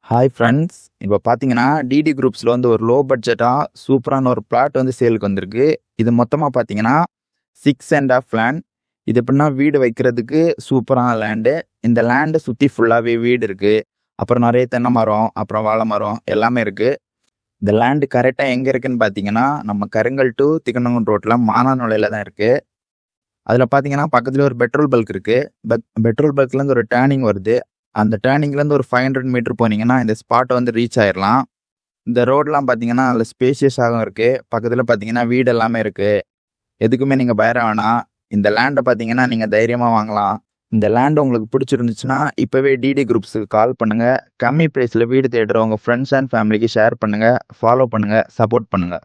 Hi friends. இப்போ பார்த்தீங்கன்னா, DD குரூப்ஸில வந்து ஒரு லோ பட்ஜெட்டா சூப்பரான ஒரு பிளாட் வந்து சேலுக்கு வந்திருக்கு. இது மொத்தமா பார்த்தீங்கன்னா, 6 லேண்ட். இது எப்படின்னா வீடு வைக்கிறதுக்கு சூப்பரான லேண்டு. இந்த லேண்ட சுத்தி ஃபுல்லாவே வீடு இருக்கு. அப்புறம் நெறைய தென்னை மரம், அப்புறம் வாழை மரம் எல்லாமே இருக்கு. இந்த லேண்ட் கரெக்ட்டா எங்க இருக்குன்னு பார்த்தீங்கன்னா, நம்ம கருங்கல் டூ திக்கனங்குடி ரோட்ல மானாமதுரையில தான் இருக்கு. அதில பார்த்தீங்கன்னா, பக்கத்திலேயே ஒரு பெட்ரோல் பங்க் இருக்கு. பெட்ரோல் பங்க்லேருந்து ஒரு டர்னிங் வருது. அந்த டர்னிங்லேருந்து ஒரு 500 மீட்டர் போனீங்கன்னா, இந்த ஸ்பாட்ட வந்து ரீச் ஆயிரலாம். இந்த ரோட்லாம் பார்த்தீங்கன்னா, நல்ல ஸ்பேஷியஸாவும் இருக்கு. பக்கத்தில பார்த்தீங்கன்னா, வீடு எல்லாமே இருக்கு. எதுக்குமே நீங்க பயப்பட வேணாம். இந்த லேண்ட பார்த்தீங்கன்னா, நீங்க தைரியமா வாங்கலாம். இந்த லேண்ட் உங்களுக்கு பிடிச்சிருந்துச்சுன்னா, இப்பவே டிடி குரூப்ஸ்க்கு கால் பண்ணுங்க. கம்மி பிரைஸ்ல வீடு தேடுற உங்க ஃப்ரெண்ட்ஸ் அண்ட் ஃபேமிலிக்கு ஷேர் பண்ணுங்க. ஃபாலோ பண்ணுங்க. சப்போர்ட் பண்ணுங்க.